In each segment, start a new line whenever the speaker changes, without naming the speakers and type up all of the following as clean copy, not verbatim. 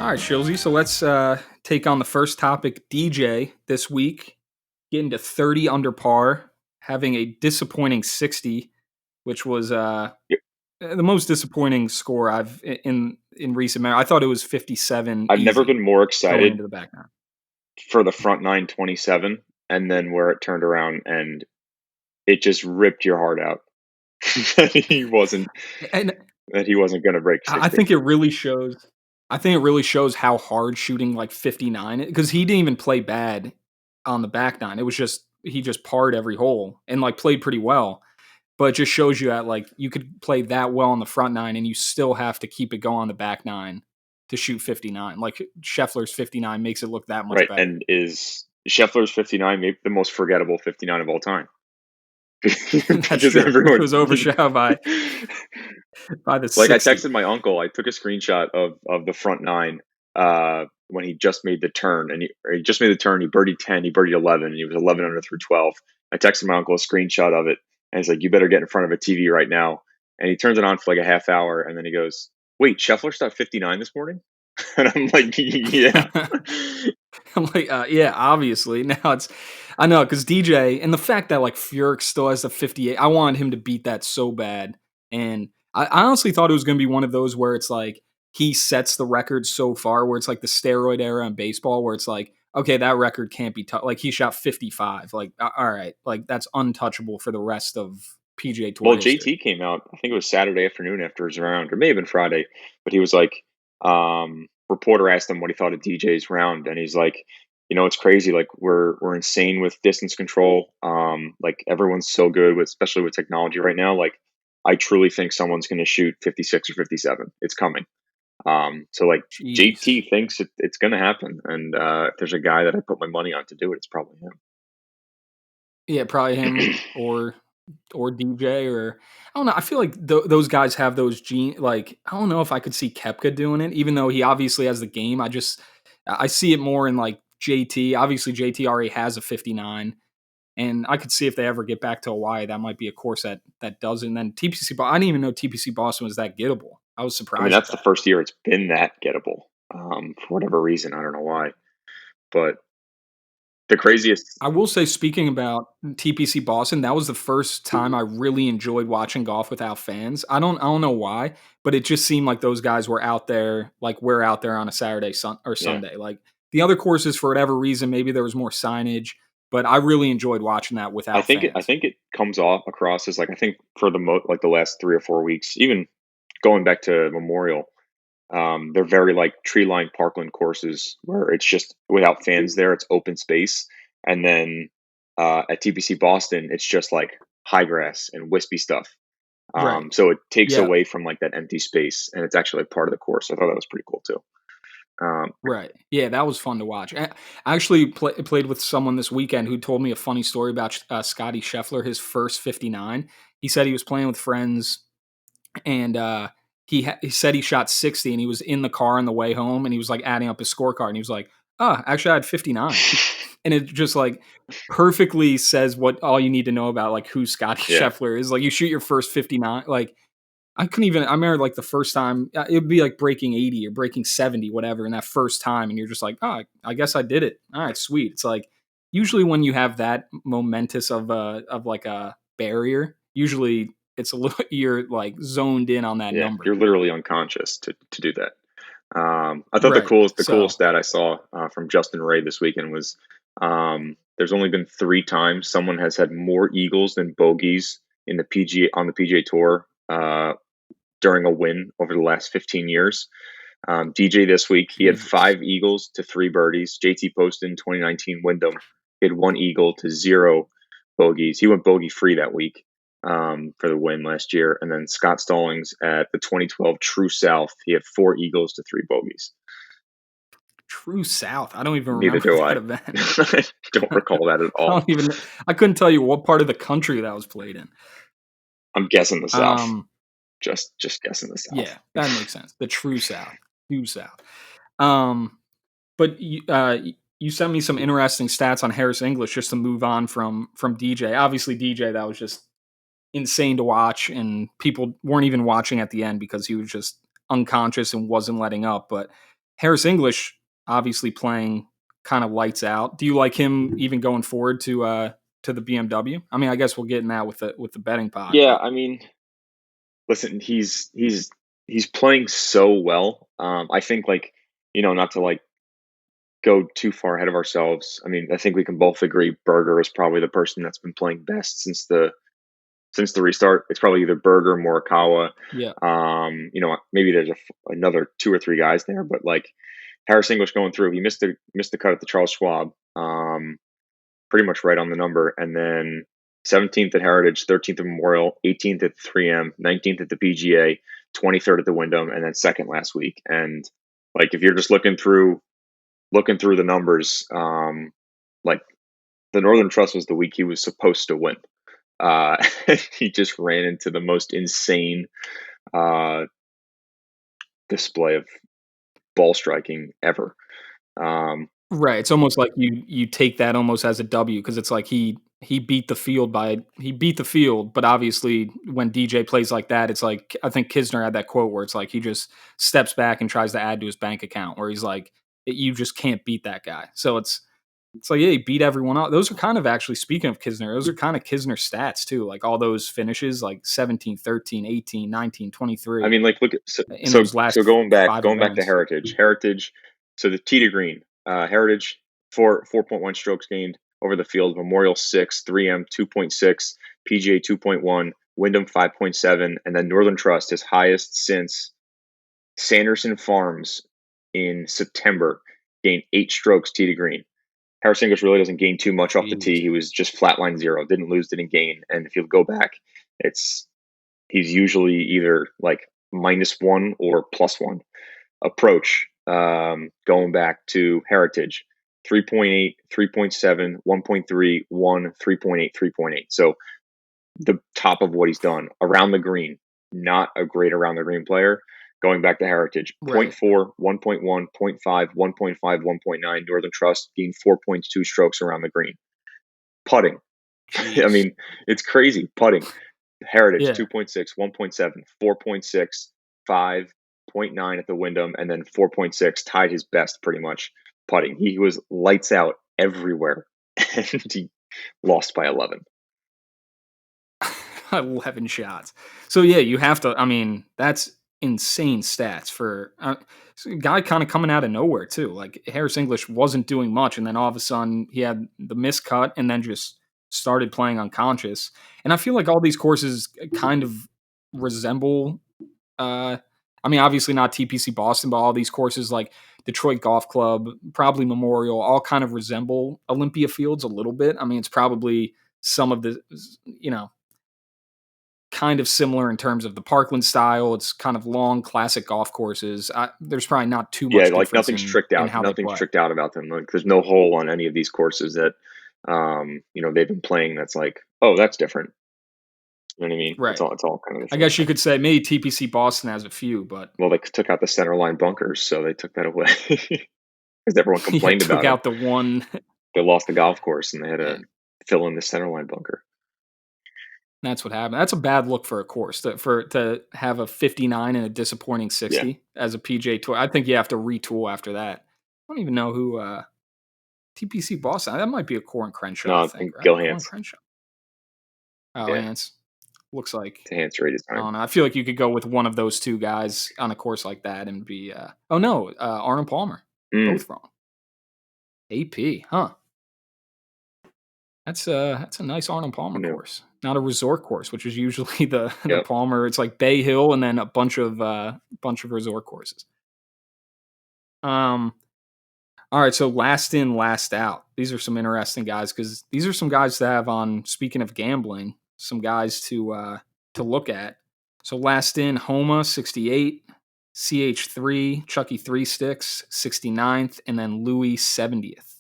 All right, Shilzy. So let's take on the first topic. DJ this week getting to 30 under par, having a disappointing 60, which was
Yeah,
the most disappointing score I've in recent memory. I thought it was 57
I've never
easy
been more
going
excited
into the back nine.
for the front nine 27, and then where it turned around and it just ripped your heart out that
And
he wasn't going to break
I
60.
think it really shows. I think it really shows how hard shooting like 59 because he didn't even play bad on the back nine. It was just he just parred every hole and like played pretty well. But it just shows you that like you could play that well on the front nine and you still have to keep it going on the back nine to shoot 59. Like Scheffler's 59 makes it look that much
Right,
better.
and is Scheffler's 59 maybe the most forgettable 59 of all time?
That's
Because
true. It
everyone
was overshadowed by the
like I
60.
texted my uncle, I took a screenshot of the front nine when he just made the turn, and he just made the turn. He birdied 10, he birdied 11, and he was 11 under through 12. I texted my uncle a screenshot of it, and he's like, "You better get in front of a TV right now." And he turns it on for like a half hour, and then he goes, "Wait, Scheffler shot 59 this morning?" And I'm like, "Yeah."
I'm like, yeah, obviously. Now I know, because DJ, and the fact that like Furyk still has a 58, I wanted him to beat that so bad. And I honestly thought it was going to be one of those where it's like he sets the record so far, where it's like the steroid era in baseball, where it's like, okay, that record can't be touched. Like he shot 55. Like, all right, like that's untouchable for the rest of PGA Tour
Well,
history.
JT came out, I think it was Saturday afternoon after his round, or may have been Friday, but he was like, reporter asked him what he thought of DJ's round, and he's like, it's crazy. Like we're insane with distance control. Like everyone's so good with, especially with technology right now. Like I truly think someone's going to shoot 56 or 57. It's coming. So like
Jeez.
JT thinks it's going to happen, and if there's a guy that I put my money on to do it, it's probably
Yeah, probably him
him.
or DJ or I don't know. I feel like those guys have those gene. Like I don't know if I could see Kepka doing it, even though he obviously has the game. I see it more in like JT. Obviously, JT already has a 59, and I could see if they ever get back to Hawaii, that might be a course that doesn't. Then TPC, I didn't even know TPC Boston was that gettable. I was
I mean,
surprised at
that's the
that.
first year it's been that gettable. For whatever reason, I don't know why. But the craziest,
I will say, speaking about TPC Boston, that was the first time I really enjoyed watching golf without fans. I don't know why, but it just seemed like those guys were out there, like we're out there on a or
yeah,
Sunday. Like the other courses, for whatever reason, maybe there was more signage, but I really enjoyed watching that without
I
fans.
think it comes off across as like I think for like the last 3 or 4 weeks, even going back to Memorial, they're very like tree lined parkland courses where it's just without fans there, it's open space, and then at TPC Boston, it's just like high grass and wispy stuff.
Right.
So it takes
Yeah.
away from like that empty space, and it's actually part of the course. I thought that was pretty cool too. Um,
Right. Yeah, that was fun to watch. I actually played with someone this weekend who told me a funny story about Scotty Scheffler, his first 59. He said he was playing with friends and he said he shot 60 and he was in the car on the way home and he was like adding up his scorecard and he was like, "Oh, actually I had 59." And it just like perfectly says what all you need to know about like who Scotty
yeah,
Scheffler is. Like you shoot your first 59, like I couldn't even. I remember like the first time it'd be like breaking 80 or breaking 70, whatever, in that first time, and you're just like, oh, I guess I did it. All right, sweet. It's like usually when you have that momentous of like a barrier, usually it's a little you're like zoned in on that
yeah,
number.
you're literally unconscious to do that. I thought
Right.
the
So
coolest stat I saw from Justin Ray this weekend was there's only been 3 times someone has had more eagles than bogeys in the PGA on the PGA Tour during a win over the last 15 years. DJ this week he had
Jesus.
5 eagles to 3 birdies. JT Poston 2019 Wyndham he had 1 eagle to 0 bogeys. He went bogey free that week for the win last year. And then Scott Stallings at the 2012 True South he had 4 eagles to 3 bogeys.
True South. I don't even
Neither
remember
do
that
I.
event.
I don't recall that at
I
all.
don't even. I couldn't tell you what part of the country that was played in.
I'm guessing the South.
Um.
Just guessing the South.
Yeah, that makes sense. The true South. True South. Um. But you sent me some interesting stats on Harris English just to move on from DJ. Obviously, DJ that was just insane to watch, and people weren't even watching at the end because he was just unconscious and wasn't letting up. But Harris English obviously playing kind of lights out. Do you like him even going forward to the BMW? I mean, I guess we'll get in that with the betting pod,
Yeah,
but
I mean, listen, he's playing so well. I think like, not to like go too far ahead of ourselves. I mean, I think we can both agree Berger is probably the person that's been playing best since the restart. It's probably either Berger, Morikawa.
yeah.
Maybe there's another two or three guys there, but like Harris English going through, he missed the cut at the Charles Schwab, pretty much right on the number, and then 17th at Heritage, 13th at Memorial, 18th at 3M, 19th at the PGA, 23rd at the Wyndham, and then second last week. And like if you're just looking through the numbers, like the Northern Trust was the week he was supposed to win. Uh, he just ran into the most insane uh, display of ball striking ever.
Right, it's almost like you take that almost as a W because it's like he beat the field, but obviously when DJ plays like that, it's like I think Kisner had that quote where it's like he just steps back and tries to add to his bank account where he's like, "You just can't beat that guy." So it's like, yeah, he beat everyone out. Those are kind of actually speaking of Kisner, those are kind of Kisner stats too, like all those finishes like 17, 13, 18, 19,
I
23
mean, like look at so
in
so,
those last
so going back
5
going back to
events.
Heritage. So the tee to green, Heritage 4.1 strokes gained over the field. Memorial 6, 3M 2.6, PGA 2.1, Wyndham 5.7, and then Northern Trust his highest since Sanderson Farms in September gained 8 strokes tee to green. Harris English really doesn't gain too much off the tee.
Jeez.
He was just flatline zero, didn't lose, didn't gain. And if you go back, it's he's usually either like -1 or +1 approach, going back to Heritage 3.8, 3.7, 1.3, 1, 3.8, 3.8. So the top of what he's done around the green, not a great around the green player. Going back to Heritage, point
Right.
0.4, 1.1, 0.5, 1.5, 1.9. Northern Trust gained 4.2 strokes around the green. Putting. I
Jeez.
mean, it's crazy. Putting. Heritage
Yeah.
2.6, 1.7, 4.6, 5.9 at the Wyndham, and then 4.6 tied his best pretty much putting. He was lights out everywhere, and he lost by 11.
11 shots. So yeah, you have to. I mean, that's insane stats for a guy kind of coming out of nowhere too. Like Harris English wasn't doing much, and then all of a sudden he had the miscut, and then just started playing unconscious. And I feel like all these courses kind of resemble. Uh, I mean, obviously not TPC Boston, but all these courses like Detroit Golf Club, probably Memorial, all kind of resemble Olympia Fields a little bit. I mean, it's probably some of the kind of similar in terms of the Parkland style. It's kind of long, classic golf courses. There's probably not too
Yeah,
much
like
difference
nothing's tricked
in
out.
how they
Nothing's
play.
tricked out about them. Like there's no hole on any of these courses that they've been playing that's like, oh, that's different. You know what I mean? It's
Right.
all it's all kind of the
I
same
guess you
thing.
could say maybe TPC Boston has a few, but
Well, they took out the center line bunkers, so they took that away because everyone
yeah,
complained
took
about them.
out the one.
They lost the golf course and they had to
And
fill in the center line bunker.
that's what happened. That's a bad look for a course to have a 59 and a disappointing
Yeah.
60 as a PJ Tour. I think you have to retool after that. I don't even know who TPC Boston. That might be a Corin Crenshaw,
No,
I
I
think,
think
right?
Gil
Corin
Hanse.
Crenshaw. Oh,
Yeah,
Lance. Looks like
to Hanse right his
I
time.
don't know. I feel like you could go with one of those 2 guys on a course like that and be, oh, no, Arnold Palmer.
Mm,
Both wrong. AP, huh? That's a nice Arnold
who
Palmer
knew?
course. Not a resort course, which is usually the
Yep.
Palmer. It's like Bay Hill and then a bunch of resort courses. Um, all right, so last in, last out. These are some interesting guys because these are some guys to have on. Speaking of gambling, some guys to look at. So last in, Homa 68, CH3, Chucky Three Sticks 69th, and then Louis 70th.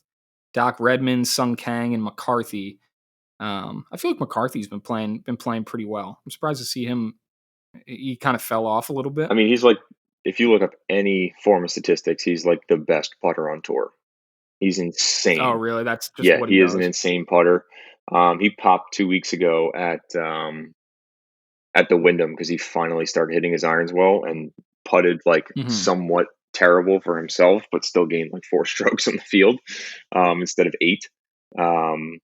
Doc Redmond, Sung Kang, and McCarthy. I feel like McCarthy's been playing pretty well. I'm surprised to see him. He kind of fell off a little bit.
I mean, he's like, if you look up any form of statistics, he's like the best putter on tour. He's
Oh,
insane.
really? That's just
Yeah,
what he
he is an
does.
insane putter. He popped 2 weeks ago at the Wyndham because he finally started hitting his irons well and putted like
Hmm.
somewhat terrible for himself, but still gained like 4 strokes on the field instead of 8. Um,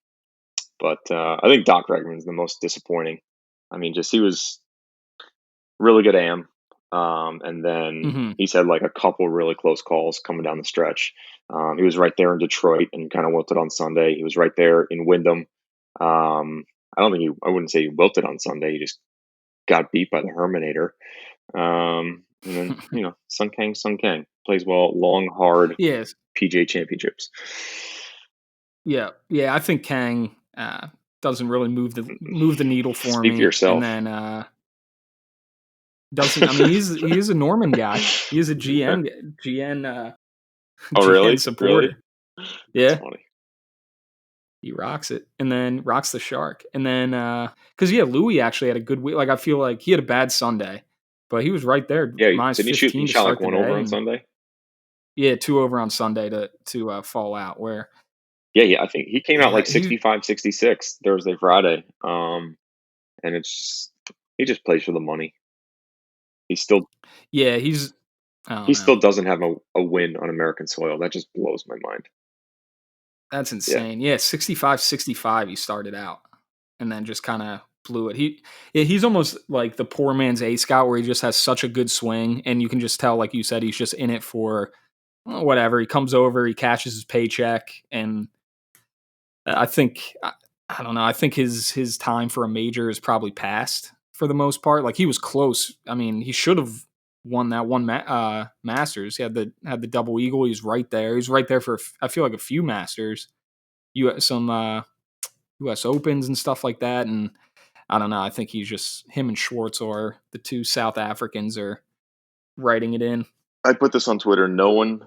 but I think Doc Bregman's the most disappointing. I mean, just he was really good AM. And then
Mhm.
he's had like a couple really close calls coming down the stretch. He was right there in Detroit and kind of wilted on Sunday. He was right there in Wyndham. I wouldn't say he wilted on Sunday. He just got beat by the Herminator. And then, Sun Kang plays well, long, hard
Yes.
PGA championships.
Yeah. Yeah, I think Kang, doesn't really move the needle for
Speak for
me, and
yourself.
then, doesn't I mean, he is a Norman guy. He is a
Yeah.
GN,
Oh,
GN
really? Really?
supporter.
That's
Yeah.
funny.
He rocks it, and then rocks the shark, and then, because yeah, Louis actually had a good week. Like, I feel like he had a bad Sunday, but he was right there,
Yeah,
minus
didn't he shoot? He
15 to
shot like
start the
one over
day,
on
and
Sunday.
yeah, 2 over on Sunday to fall out. Where
Yeah, yeah. I think he came out
yeah,
like 65, 66 Thursday, Friday. And he just plays for the money. He still
yeah, I
he
don't know.
still doesn't have a win on American soil. That just blows my mind.
That's
Yeah,
insane. Yeah, 65-65. He started out, and then just kinda blew it. Yeah, he's almost like the poor man's A Scout where he just has such a good swing, and you can just tell, like you said, he's just in it for, whatever. He comes over, he cashes his paycheck, and I think I don't know. I think his time for a major is probably past for the most part. Like, he was close. I mean, he should have won that one Masters. He had the double eagle. He's right there. He's right there for I feel like a few Masters, some U.S. Opens and stuff like that. And I don't know. I think he's just him and Schwartz, or the two South Africans, are writing it in.
I put this on Twitter. No one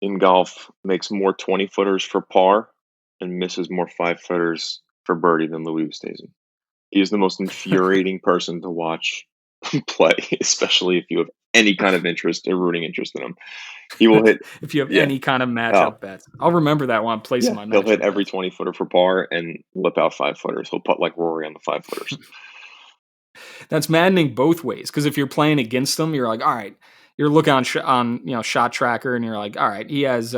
in golf makes more 20 footers for par and misses more 5 footers for birdie than Louis Oosthuizen. He is the most infuriating person to watch play, especially if you have any kind of interest or rooting interest in him. He will hit,
If you have
yeah,
any kind of
oh,
matchup bets, I'll remember that when I'm placing
yeah,
my
he'll hit
matchup
every
bets.
20 footer for par and lip out 5 footers. He'll put like Rory on the 5 footers.
That's maddening both ways, because if you're playing against them, you're like, all right, you're looking on shot tracker, and you're like, all right, he has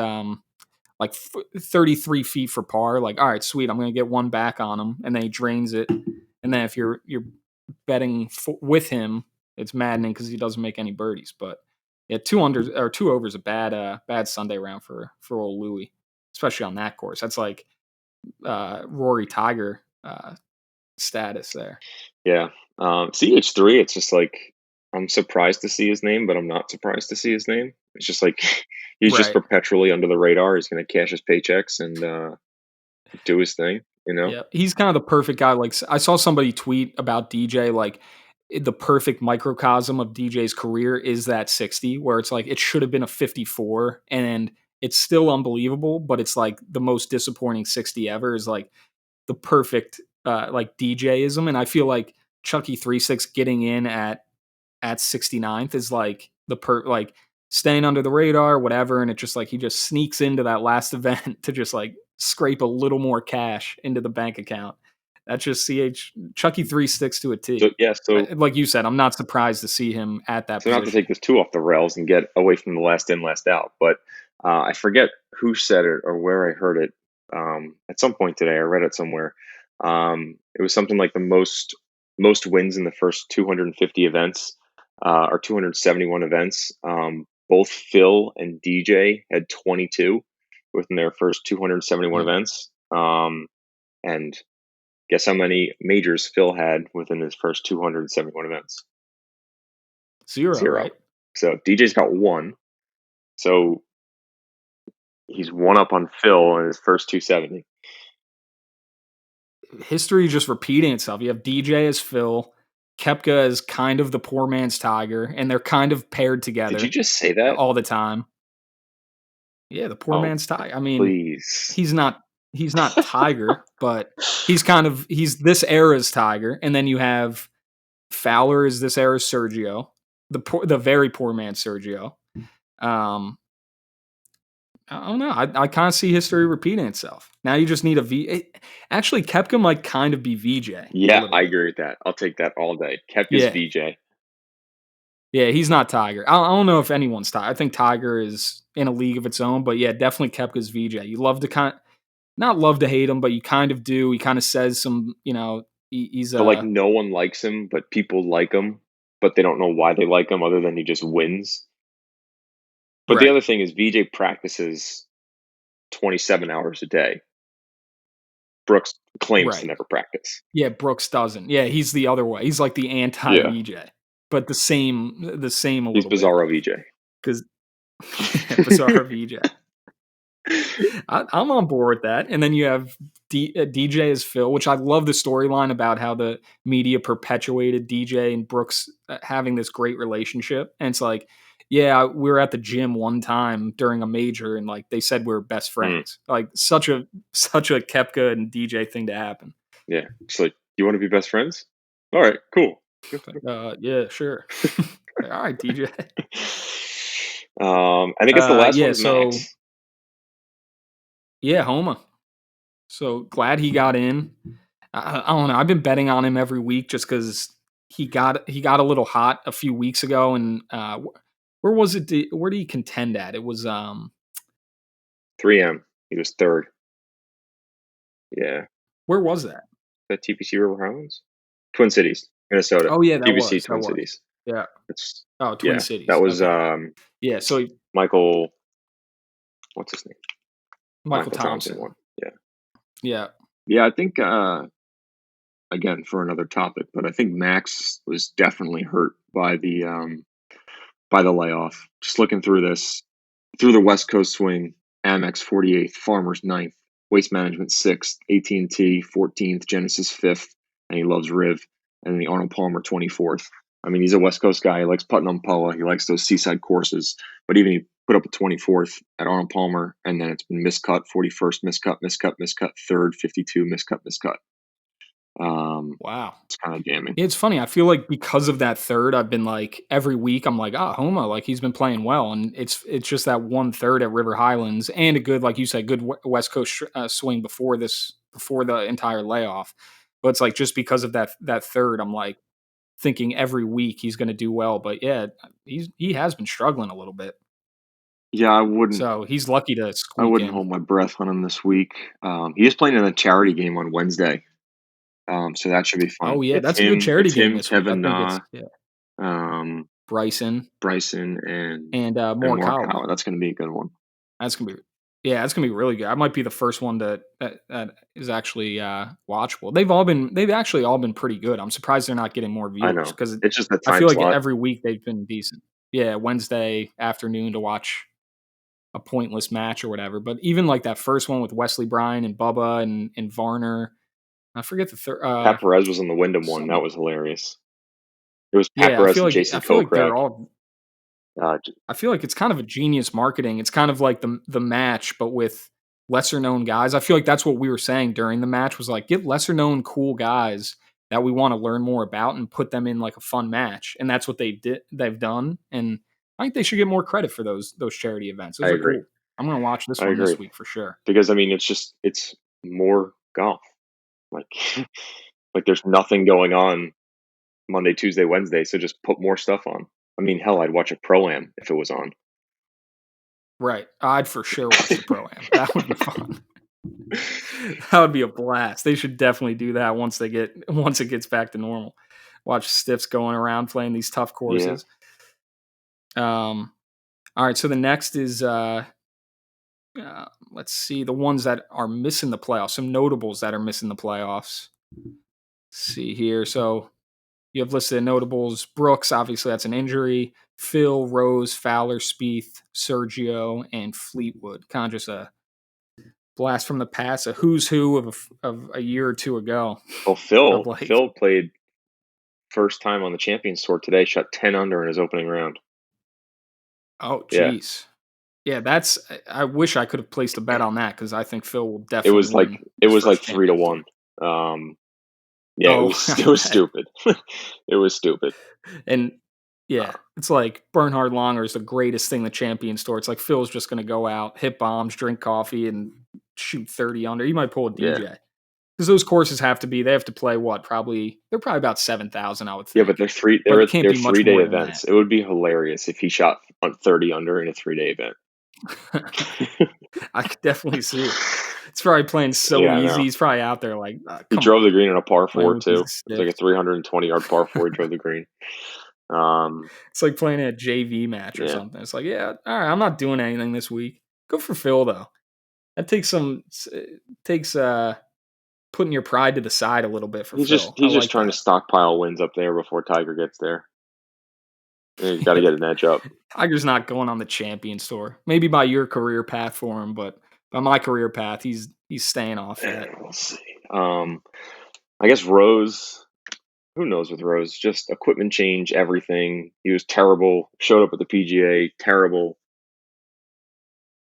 like 33 feet for par. Like, all right, sweet, I'm gonna get one back on him, and then he drains it. And then if you're betting with him, it's maddening because he doesn't make any birdies. But yeah, 2 under or 2 over is a bad Sunday round for old Louis, especially on that course. That's like Rory Tiger status there.
Yeah. CH3, it's just like I'm surprised to see his name, but I'm not surprised to see his name. It's just like he's just
Right.
perpetually under the radar. He's going to cash his paychecks and do his thing.
Yeah, he's kind of the perfect guy. Like, I saw somebody tweet about DJ, like, the perfect microcosm of DJ's career is that 60, where it's like it should have been a 54, and it's still unbelievable, but it's like the most disappointing 60 ever. Is like the perfect like DJism, and I feel like Chucky 36 getting in at 69th is like like staying under the radar, whatever. And it just like he just sneaks into that last event to just like scrape a little more cash into the bank account. That's just Chucky 3 sticks to a
So
T.
yeah, so
Like you said, I'm not surprised to see him at that
so not to
position.
take this too off the rails and get away from the last in, last out, but I forget who said it or where I heard it. At some point today, I read it somewhere. It was something like the most wins in the first 250 events, or 271 events. Both Phil and DJ had 22 within their first 271
Mm.
events. And guess how many majors Phil had within his first 271 events?
0,
0.
right?
So DJ's got one. So he's one up on Phil in his first 270.
History just repeating itself. You have DJ as Phil, Kepka as kind of the poor man's Tiger, and they're kind of paired
Did you
together
just say that?
all the time. Yeah, the poor
Oh,
man's Tiger. I mean,
please.
he's not he's not Tiger, but he's this era's Tiger. And then you have Fowler is this era's Sergio, the very poor man Sergio. Um, I don't know. I kind of see history repeating itself. Now you just need a actually, Kepka might kind of be VJ a
Yeah,
little
I
bit.
agree with that. I'll take that all day. Kepka's
Yeah,
VJ.
Yeah, he's not Tiger. I don't know if anyone's Tiger. I think Tiger is in a league of its own, but yeah, definitely Koepka's VJ. You love to not love to hate him, but you kind of do. He kind of says some, he's
But, like,
a
no one likes him, but people like him, but they don't know why they like him other than he just wins. But the
right,
other thing is VJ practices 27 hours a day. Brooks claims to
right.
never practice.
Yeah, Brooks doesn't. Yeah, he's the other way. He's like the anti
Yeah,
VJ, but the same a
he's
little bit
Bizarro VJ.
because bizarre VJ. I'm on board with that. And then you have DJ as Phil, which I love the storyline about how the media perpetuated DJ and Brooks having this great relationship. And it's like, yeah, we were at the gym one time during a major, and like they said we are best
Mm,
friends. Like such a Kepka and DJ thing to happen.
yeah, it's like, "You wanna be best friends? Alright, cool."
Yeah, sure. Like, all right, DJ.
And I guess the last one
Yeah.
is
So
Max.
yeah, Homa. So glad he got in. I don't know. I've been betting on him every week just because he got a little hot a few weeks ago, and where was it? Where did he contend at? It was
3M, he was 3rd. Yeah.
where was that?
That TPC River Highlands? Twin Cities, Minnesota.
Oh yeah, that
TPC
was that
Twin
was
Cities.
yeah.
It's
Oh, Twin
yeah, that
Cities.
was,
Okay, yeah. So
Michael what's his name?
Michael
Michael Thompson
Thompson.
won. Yeah.
Yeah.
Yeah, I think, again, for another topic, but I think Max was definitely hurt by the layoff. Just looking through this, through the West Coast swing, Amex 48th, Farmers ninth, Waste Management 6th, AT&T 14th, Genesis 5th, and he loves Riv, and then the Arnold Palmer 24th. I mean, he's a West Coast guy. He likes Putnam Poa. He likes those seaside courses. But even he put up a 24th at Arnold Palmer, and then it's been miscut, 41st, miscut, miscut, miscut, third, 52, miscut, miscut.
Wow.
It's kind of damning.
It's funny. I feel like because of that third, I've been like every week. I'm like, Homa, like he's been playing well, and it's just that one third at River Highlands and a good, like you said, good West Coast swing before the entire layoff. But it's like just because of that third, I'm like thinking every week he's going to do well. But yeah, he has been struggling a little bit,
Yeah, I wouldn't.
so he's lucky to
I
squeak
wouldn't
in.
hold my breath on him this week. He is playing in a charity game on Wednesday, so that should be fun.
Oh yeah,
It's
that's a good
him.
charity
It's
game
him,
this week. I
Kevin
think
Na,
it's yeah,
um,
Bryson
Bryson, and
and
and Morikawa.
Morikawa.
That's going to be a good one.
That's gonna be yeah, that's gonna be really good. I might be the first one that is actually, watchable. They've actually all been pretty good. I'm surprised they're not getting more
I
viewers
know.
because
It's just the
I
time
feel like
slot.
every week they've been decent. Yeah, Wednesday afternoon to watch a pointless match or whatever, but even like that first one with Wesley Bryan and Bubba and Varner, I forget the third.
Pat Perez was in the Wyndham one. That
Some
was hilarious. It was Pat
yeah,
Perez and Jason
I feel like
Kokrak.
they're all
J
I feel like it's kind of a genius marketing. It's kind of like the match, but with lesser known guys. I feel like that's what we were saying during the match was like get lesser known cool guys that we want to learn more about and put them in like a fun match. And that's what they've done. And I think they should get more credit for those charity events.
I
Those are
agree.
cool. I'm gonna watch this
I
one this
agree.
week for sure.
Because, I mean, it's more golf. Like like there's nothing going on Monday, Tuesday, Wednesday, so just put more stuff on. I mean, hell, I'd watch a pro-am if it was on.
Right. I'd for sure watch the pro am. That would be fun. That would be a blast. They should definitely do that once it gets back to normal. Watch stiffs going around playing these tough
Yeah.
courses. All right, so the next is let's see the ones that are missing the playoffs. Some notables that are missing the playoffs. Let's see here. So you have listed notables. Brooks, obviously that's an injury. Phil, Rose, Fowler, Spieth, Sergio, and Fleetwood. Kind of just a blast from the past, a who's who of a year or two ago.
Well,
Of like,
Phil played first time on the Champions Tour today, shot 10 under in his opening round.
oh,
Yeah.
geez. Yeah, that's. I wish I could have placed a bet on that because I think Phil will definitely win
It
his
was like
first
3 to
Champions
1.
Tour.
Yeah,
Oh,
it
I
was
bet.
stupid. It was stupid.
And yeah,
Uh,
it's like Bernhard Langer is the greatest thing the Champions Tour. It's like Phil's just going to go out, hit bombs, drink coffee, and shoot 30 under. He might pull a
yeah,
DJ because those courses have to be they have to play what? They're probably about 7,000, I would
Yeah, but
think, but it can't
they're
be much
3-day
more than that.
events. It would be hilarious if he shot on 30 under in a 3-day event.
I could definitely see it. It's probably playing so
Yeah, I
easy.
know.
He's probably out there like,
He
come
drove
on,
the green on a par
playing
4
with
too.
these
It was like a
sticks.
320-yard par 4 he drove the green. Um,
It's like playing a JV match or
yeah.
something. It's like, yeah, all right, I'm not doing anything this week. Go for Phil though. That takes takes putting your pride to the side a little bit for Phil. I
He's just
like
trying to
that.
stockpile wins up there before Tiger gets there. Yeah, he's gotta get an edge up.
Tiger's not going on the Champions Tour. Maybe by your career path for him, but by my career path, he's staying off that.
We'll see. Um, I guess Rose. Who knows with Rose? Just equipment change, everything. He was terrible. Showed up at the PGA, terrible.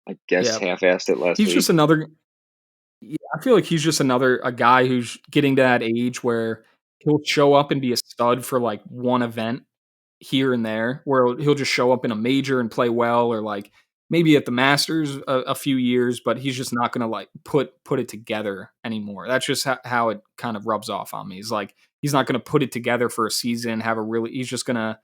I guess
Yeah,
half-assed it last
he's
week.
just another. Yeah, I feel like he's just another a guy who's getting to that age where he'll show up and be a stud for like one event here and there, where he'll just show up in a major and play well, or like maybe at the Masters a few years, but he's just not going to like put it together anymore. That's just how it kind of rubs off on me. He's like he's not going to put it together for a season, have a really. He's just gonna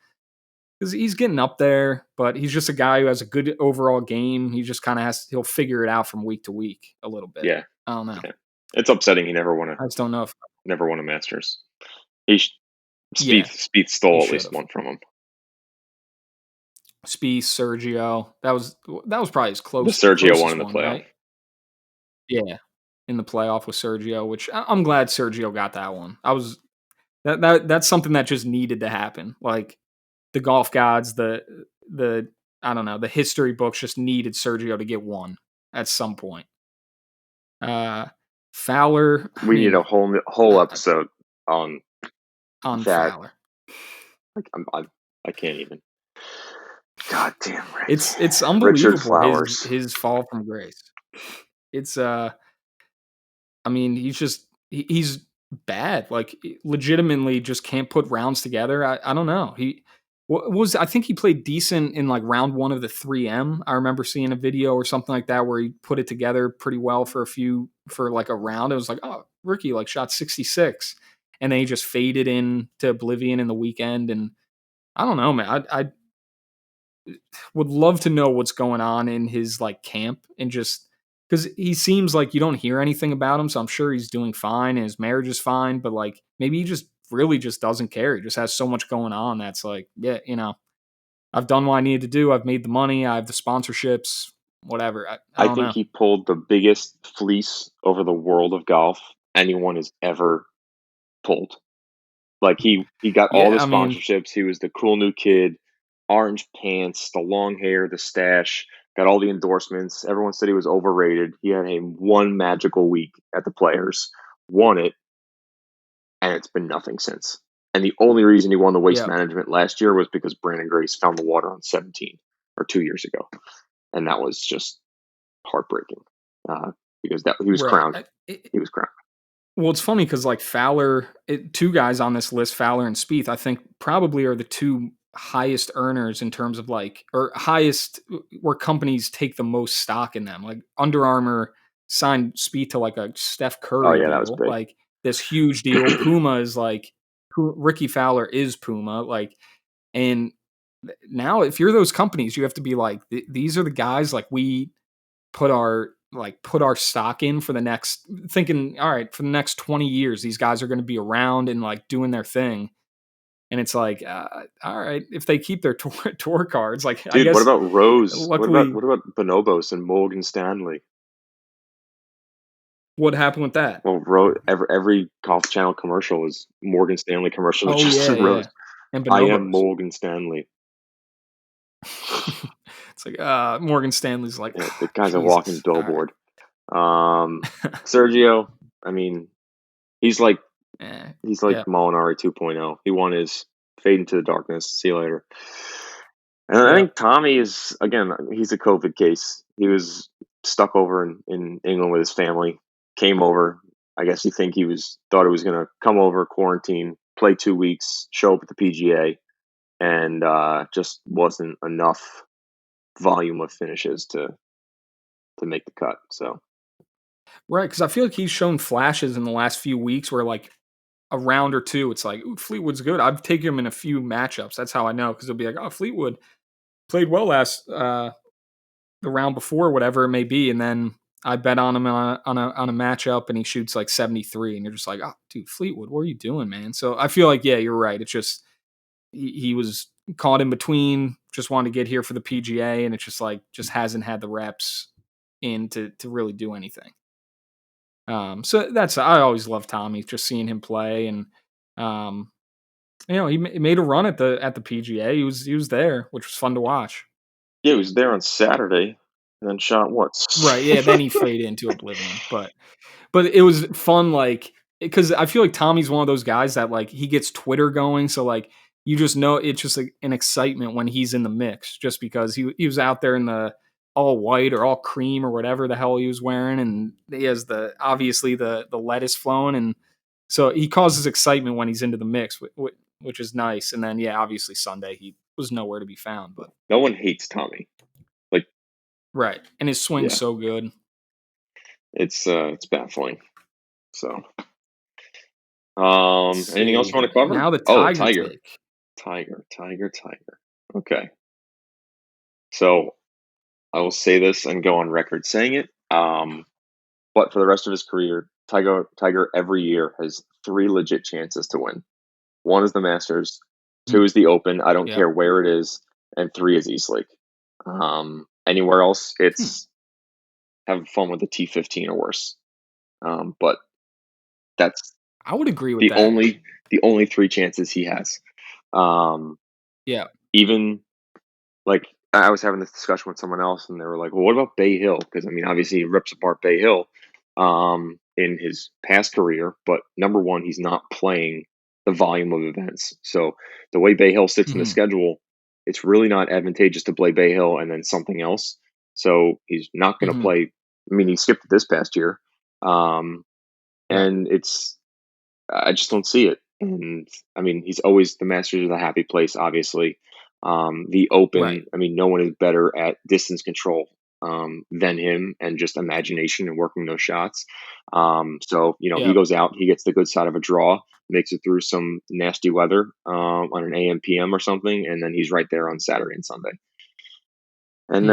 because he's getting up there, but he's just a guy who has a good overall game. He just kind of he'll figure it out from week to week a little bit.
Yeah,
I don't know.
yeah. It's upsetting he
I just don't know if
never won a Masters. He sh
yeah
Spieth
he
stole at
should
least
have.
one from him.
Spieth, Sergio, that was probably his
The Sergio one
closest
in the
one,
playoff.
right? Yeah, in the playoff with Sergio, which I'm glad Sergio got that one. I was that's something that just needed to happen. Like the golf gods, the I don't know, the history books just needed Sergio to get one at some point. Uh, Fowler, I
We need
mean,
a whole
uh,
episode on
on
that.
Fowler,
Like, I can't even. God damn Rick.
it's
Richard
unbelievable
Flowers.
his fall from grace. It's I mean, he's bad. Like legitimately, just can't put rounds together. I don't know. Was I think he played decent in like round one of the 3M. I remember seeing a video or something like that where he put it together pretty well for like a round. It was like, oh, Ricky like shot 66, and then he just faded in to oblivion in the weekend. And I don't know, man. I would love to know what's going on in his like camp and just because he seems like you don't hear anything about him. So I'm sure he's doing fine and his marriage is fine, but like maybe he just really just doesn't care. He just has so much going on that's like, yeah, I've done what I needed to do. I've made the money. I have the sponsorships, whatever. I
I
don't
think
know.
he pulled the biggest fleece over the world of golf anyone has ever pulled. Like he got all the
Yeah, I mean,
sponsorships. He was the cool new kid, orange pants, the long hair, the stash, got all the endorsements. Everyone said he was overrated. He had a one magical week at the Players, won it, and it's been nothing since. And the only reason he won the Waste
yeah,
Management last year was because Brandon Grace found the water on 17 or 2 years ago, and that was just heartbreaking because that he was
right.
crowned. He was crowned.
Well, it's funny because like Fowler, two guys on this list, Fowler and Spieth, I think probably are the two highest earners in terms of like, or highest where companies take the most stock in them. Like Under Armour signed Spieth to like a Steph
Oh
Curry
yeah, that was
deal,
big.
like this huge deal. Puma is like, Ricky Fowler is Puma, like, and now if you're those companies, you have to be like, these are the guys like we put our stock in for the next thinking all right for the next 20 years these guys are going to be around and like doing their thing and it's like all right if they keep their tour cards like I
Dude, what
guess
about Rose?
luckily
What about Bonobos and Morgan Stanley?
what happened with that.
Well, every Golf Channel commercial is Morgan Stanley commercial with
Oh yeah,
Justin
yeah,
Rose.
and
I am
bonobos.
Morgan Stanley.
It's like Morgan Stanley's like
Yeah, the
oh,
guy's a walking
Jesus all right.
billboard. Sergio, I mean, he's like he's like
Yeah,
Molinari 2.0. He won his fade into the darkness. See you later. And I
yeah,
think Tommy is again. He's a COVID case. He was stuck over in England with his family. Came over. I guess he thought he was going to come over, quarantine, play 2 weeks, show up at the PGA, and just wasn't enough volume of finishes to make the cut. So
Right, because I feel like he's shown flashes in the last few weeks where, like, a round or 2, it's like, "Ooh, Fleetwood's good." I've taken him in a few matchups. That's how I know because 'cause it'll be like, "Oh, Fleetwood played well last, the round before," whatever it may be, and then I bet on him on a matchup, and he shoots, like, 73, and you're just like, "Oh, dude, Fleetwood, what are you doing, man?" So, I feel like, yeah, you're right. It's just he was caught in between, just wanted to get here for the PGA, and it's just like, just hasn't had the reps in to really do anything. So that's I always love Tommy, just seeing him play, and um, he made a run at the PGA. He was there, which was fun to watch.
Yeah, he was there on Saturday and then shot what?
Right? Yeah. Then he faded into oblivion, but it was fun, like because I feel like Tommy's one of those guys that like he gets Twitter going, so like you just know it's just like an excitement when he's in the mix, just because he was out there in the all white or all cream or whatever the hell he was wearing, and he has the obviously the lettuce flowing, and so he causes excitement when he's into the mix, which is nice. And then yeah, obviously Sunday he was nowhere to be found, but
No one hates Tommy. Like,
right, and his swing's
yeah,
so good.
it's baffling. So,
Let's
anything else you
see
want to cover?
now the
Oh,
Tiger
Tiger,
take.
Tiger. Okay, so I will say this and go on record saying it. But for the rest of his career, Tiger every year has three legit chances to win. One is the Masters,
Mm,
two is the Open. I don't
yep.
care where it is, and three is East Lake. Anywhere else,
Hmm.
it's have fun with the T15 or worse. But that's
I would agree with
the
that.
only the only three chances he has. Um,
Yeah.
even like I was having this discussion with someone else, and they were like, "Well, what about Bay Hill?" Because I mean, obviously, he rips apart Bay Hill in his past career, but number one, he's not playing the volume of events. So the way Bay Hill sits in the
Mhm.
schedule, it's really not advantageous to play Bay Hill and then something else. So he's not going to
Mhm.
play. I mean, he skipped it this past year, um,
Right.
and I just don't see it. And I mean, he's always the Masters is a happy place, obviously. The
Right.
Open, I mean, no one is better at distance control than him and just imagination and working those shots. So, he
Yep.
goes out, he gets the good side of a draw, makes it through some nasty weather on an AM, PM or something, and then he's right there on Saturday and Sunday. And
Mhm.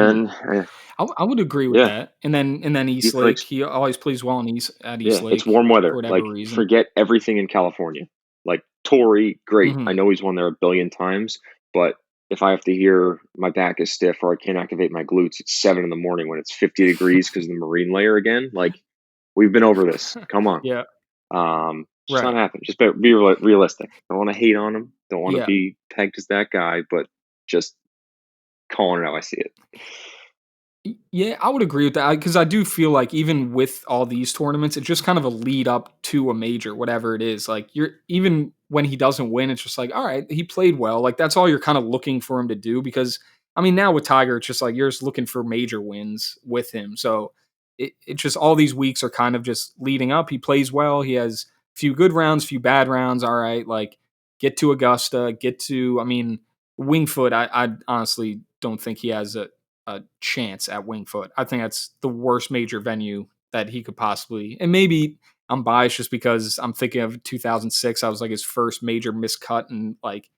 then,
I would agree with
yeah,
that. And then East
Heath
Lake,
Lakes
he always plays well in East
Yeah, it's
Lake
warm
for
weather.
whatever
Like,
reason.
forget everything in California. Like, Torrey, great. I
Mhm.
know he's won there a billion times, but if I have to hear my back is stiff or I can't activate my glutes at 7 in the morning when it's 50 degrees because of the marine layer again, like, we've been over this. Come on.
Yeah.
It's not
Right.
happening. Just be realistic. Don't want to hate on him. Don't want to
Yeah.
be pegged as that guy, but just calling it how I see it.
Yeah, I would agree with that because I do feel like even with all these tournaments, it's just kind of a lead up to a major, whatever it is. Like you're even when he doesn't win, it's just like, all right, he played well. Like that's all you're kind of looking for him to do. Because I mean, now with Tiger, it's just like you're just looking for major wins with him. So it's just all these weeks are kind of just leading up. He plays well. He has a few good rounds, few bad rounds. All right, like get to Augusta, get to. I mean, Wingfoot. I honestly don't think he has a chance at Wingfoot. I think that's the worst major venue that he could possibly. And maybe I'm biased just because I'm thinking of 2006. I was like his first major miscut in like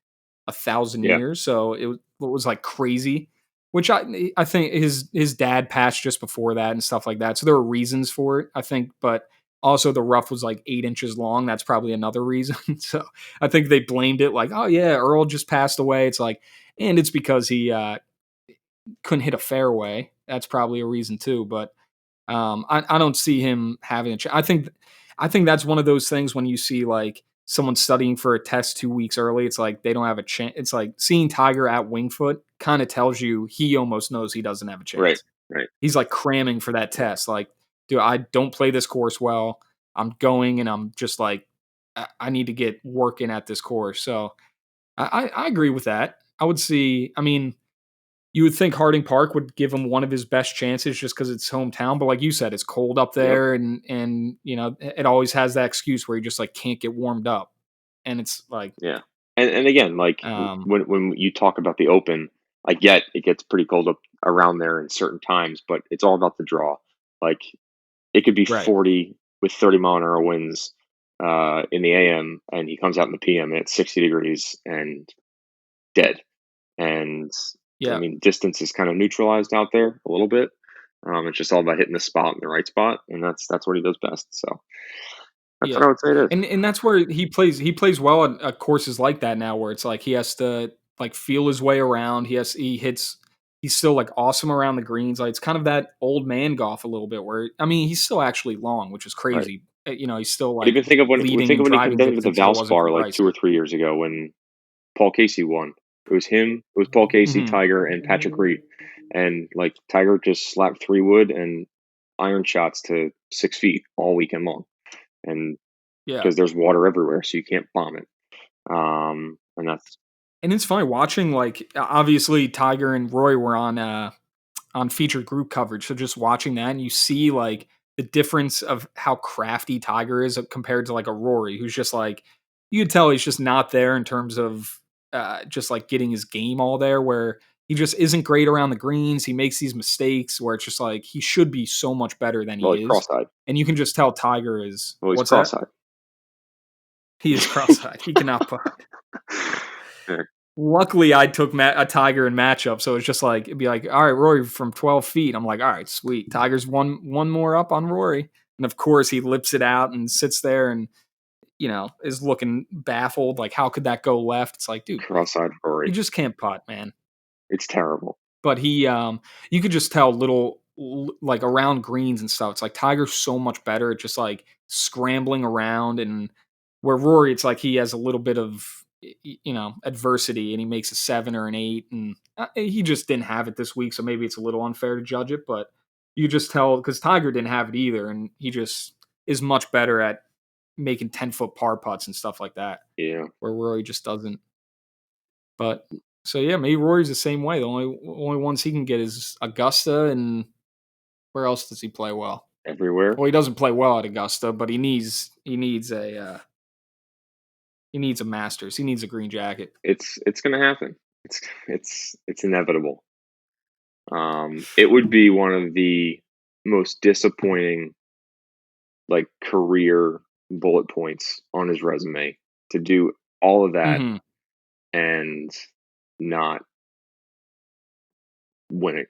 1,000
Yeah.
years, so it was like crazy. Which I think his dad passed just before that and stuff like that. So there were reasons for it, I think, but also the rough was like 8 inches long. That's probably another reason. So I think they blamed it like, oh yeah, Earl just passed away. It's like, and it's because he couldn't hit a fairway. That's probably a reason too. But I don't see him having a chance. I think that's one of those things when you see like someone studying for a test 2 weeks early. It's like they don't have a chance. It's like seeing Tiger at Wingfoot kind of tells you he almost knows he doesn't have a
Right.
chance.
Right.
He's like cramming for that
Yeah.
test. Like, dude, I don't play this course well. I'm going and I'm just like, I need to get working at this course. So I agree with that. I would see. I mean, you would think Harding Park would give him one of his best chances just because it's hometown, but like you said, it's cold up
Yep.
there, and it always has that excuse where you just like can't get warmed up, and it's like,
Yeah, and again, like
um,
when you talk about the Open, I get it gets pretty cold up around there in certain times, but it's all about the draw. Like it could be
Right.
40 with 30-mile-an-hour winds in the AM, and he comes out in the PM and it's 60 degrees and dead. And I
Yeah.
mean, distance is kind of neutralized out there a little bit. It's just all about hitting the spot in the right spot, and that's what he does best. So that's what
Yeah.
I would say it is.
And that's where he plays well at courses like that now where it's like he has to like feel his way around. He's still like awesome around the greens. Like it's kind of that old man golf a little bit where I mean he's still actually long, which is
Right.
crazy. He's still
But
like
even think of
leading
think
in
of when he
driving
contended with the
distance if it wasn't for
Valspar like
Bryson.
2 or 3 years ago when Paul Casey won. It was him, it was Paul Casey,
Mhm.
Tiger, and Patrick Reed. And like Tiger just slapped 3 wood and iron shots to 6 feet all weekend long. And
Yeah.
because there's water everywhere, so you can't bomb it. And that's
And it's funny watching like obviously Tiger and Roy were on featured group coverage. So just watching that and you see like the difference of how crafty Tiger is compared to like a Rory who's just like you could tell he's just not there in terms of just like getting his game all there where he just isn't great around the greens. He makes these mistakes where it's just like he should be so much better than
well,
he
he's
is.
cross-eyed.
And you can just tell Tiger is
Well, he's
what's that?
cross-eyed.
He is cross-eyed. He cannot putt.
Yeah,
Luckily, I took a Tiger in matchup, so it's just like it'd be like, all right, Rory from 12 feet. I'm like, all right, sweet. Tiger's one more up on Rory, and of course he lips it out and sits there and is looking baffled. Like, how could that go left? It's like, dude,
cross-eyed
you
Rory.
just can't putt, man.
It's terrible.
But you could just tell like around greens and stuff. It's like Tiger's so much better at just like scrambling around and where Rory, it's like he has a little bit of adversity and he makes a 7 or an 8 and he just didn't have it this week. So maybe it's a little unfair to judge it, but you just tell because Tiger didn't have it either. And he just is much better at making 10-foot par putts and stuff like that
Yeah,
where Rory just doesn't. But so yeah, maybe Rory's the same way. The only ones he can get is Augusta, and where else does he play well?
everywhere.
Well, he doesn't play well at Augusta, but he needs a Masters. He needs a green jacket.
It's gonna happen. It's inevitable. It would be one of the most disappointing like career bullet points on his resume to do all of that
Hmm.
and not win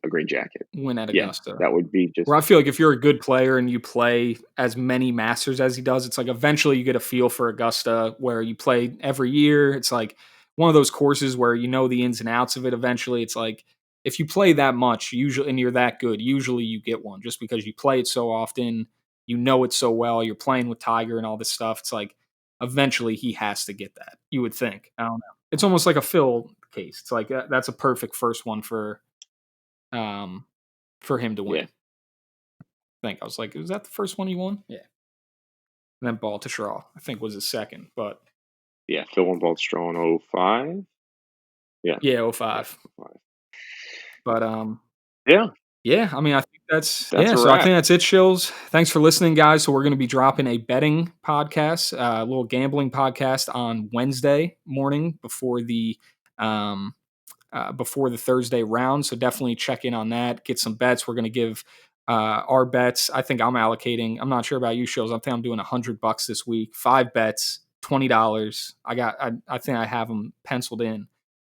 a green jacket.
Win at
Yeah,
Augusta.
that would be just
Where I feel like if you're a good player and you play as many Masters as he does, it's like eventually you get a feel for Augusta where you play every year. It's like one of those courses where you know the ins and outs of it eventually. It's like if you play that much, usually and you're that good, usually you get one just because you play it so often, you know it so well, you're playing with Tiger and all this stuff. It's like eventually he has to get that. You would think. I don't know. It's almost like a Phil case. It's like that's a perfect first one um for him to
yeah,
win. I think I was like, was that the first one he won? Yeah. And then Baltusrol, I think, was his second. But
yeah. Phil won both straw in '05. Yeah,
yeah, oh
yeah,
five.
'05.
But
Yeah,
yeah, I mean, I think that's
that's
yeah.
a
So I
wrap.
think that's it, Shills. Thanks for listening, guys. So we're going to be dropping a betting podcast, a little gambling podcast on Wednesday morning um, before the Thursday round. So definitely check in on that. Get some bets. We're going to give our bets. I think I'm allocating. I'm not sure about you, shows. I think I'm doing $100 this week. 5 bets, $20. I think I have them penciled in.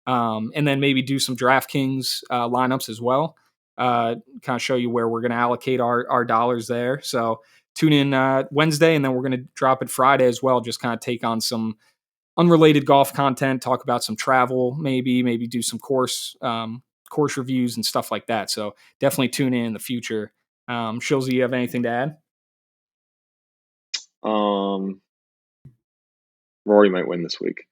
And then maybe do some DraftKings lineups as well. Kind of show you where we're going to allocate our dollars there. So tune in Wednesday, and then we're going to drop it Friday as well. Just kind of take on some unrelated golf content, talk about some travel, maybe do some course reviews and stuff like that. So definitely tune in the future. Shilzy, you have anything to add?
Um, Rory might win this week.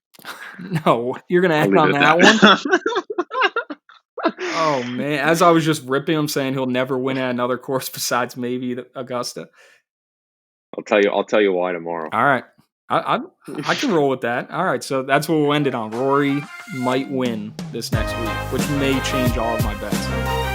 No, you're gonna
I'll
add
leave it
on
at
that one.
that.
Oh man, as I was just ripping him, saying he'll never win at another course besides maybe Augusta.
I'll tell you why tomorrow.
All right, I I can roll with that. All right, so that's what we'll end it on. Rory might win this next week, which may change all of my bets.